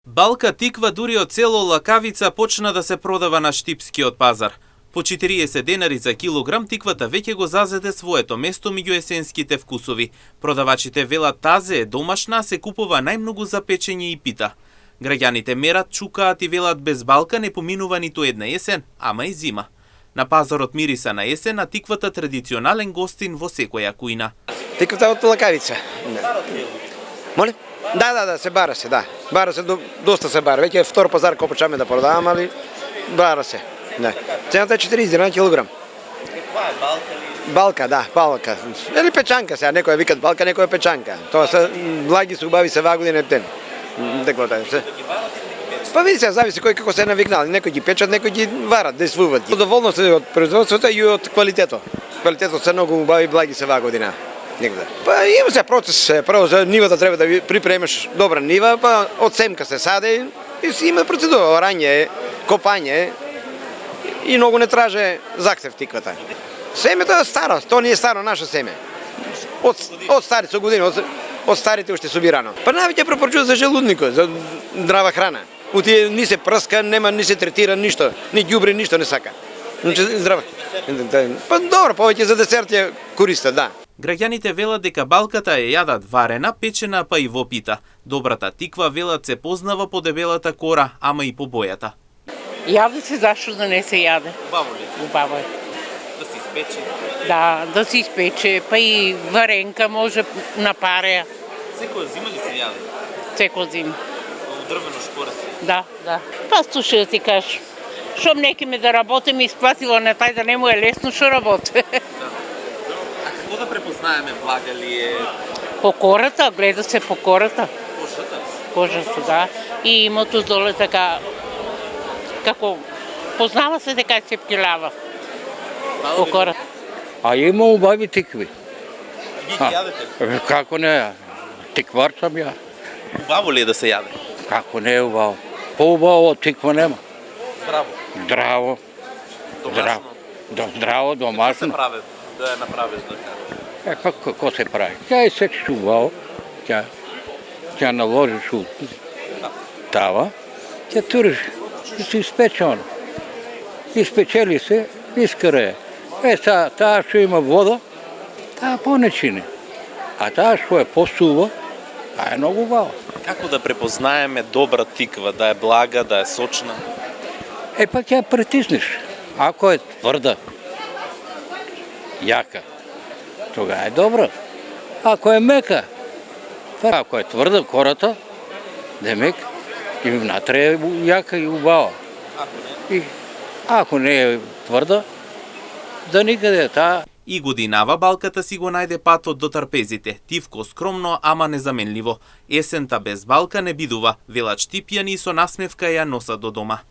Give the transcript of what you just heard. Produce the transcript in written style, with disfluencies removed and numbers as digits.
Балка тиква дури од село Лакавица почна да се продава на штипскиот пазар. По 40 денари за килограм тиквата веќе го зазеде своето место меѓу есенските вкусови. Продавачите велат тазе е домашна, се купува најмногу за печење и пита. Граѓаните мерат, чукаат и велат без балка не поминува ниту една есен, ама и зима. На пазарот мириса на есен, а тиквата традиционален гостин во секоја кујна. Тиквата од Лакавица. Моле? Да, се бара се, да. Бара се, доста се бара. Веќе втор пазар кој почнеме да продаваме, али бара се. Да. Цената е 40 на килограм. Каква е балка ли? Балка, да, балка. Или печанка сега, некој викат балка, некој печанка. Тоа се благи се убави се вагодина птен. Таквото е се. Па види се, зависи кој како се навикнал. Некој ги печат, некој ги варат, да свуват. Доволно се од производството и од квалитетот. Квалитетот се многу убави, благи се вагодина. Негде. Па има се процес, прво за нивата треба да припремеш добра нива, па од семка се саде и си има процедура,орање, копање и многу не траже захтев тиквата. Семето е старо, тоа не е старо наше семе. Од старите години, од старите уште собирано. Па навеќе препорачува за желудникот, за здрава храна. Утие ни се прска, нема ни се третира ништо, ни ѓубре ништо не сака. Значи здрава. Па добро, повеќе за десерт ја користа, да. Граѓаните велат дека балката ја јадат варена, печена, па и во пита. Добрата тиква велат се познава по дебелата кора, ама и по бојата. Јаде се, зашто да не се јаде? Убаво ли? Убаво е. Да се испече? Да се испече, па и варенка може на пареја. Секоја зима ли се јаде? Секоја зима. Во дрвено шкора се? Да. Па слушай да ти кажеш, шо некиме да работим и исплатило на тај да не му е лесно шо работи. Како да препознаеме блага ли е? По кората, гледа се по кората. Кожата? Кожата, да. И имото доле така, како познава се дека се пкилава. По кората. А има убави тикви. Ви ги јадете? Како не, тиквар сам ја. Убаво ли е да се јаде? Како не е убаво. По-убаво од тиква нема. Здраво? Здраво. Домашно? Здраво, Како се домашно. прави да ја направиш да кажеш? Како се прави? Ќе сечеш убаво, ќе наложиш у тава, ќе туриш и се испече оно. Испечели се, искаре. Таа што има вода, таа понечини. А таа што е посува, таа е многу убава. Како да препознаеме добра тиква, да е блага, да е сочна? Па ќе ја притиснеш. Ако е тврда, јака, тога е добра. Ако е мека, ако е тврда кората, демек и внатре е јака и убава. Ако не е тврда, да никаде таа. И годинава балката си го најде патот до трпезите. Тивко скромно, ама незаменливо. Есента без балка не бидува, велат штипјани со насмевка ја носат до дома.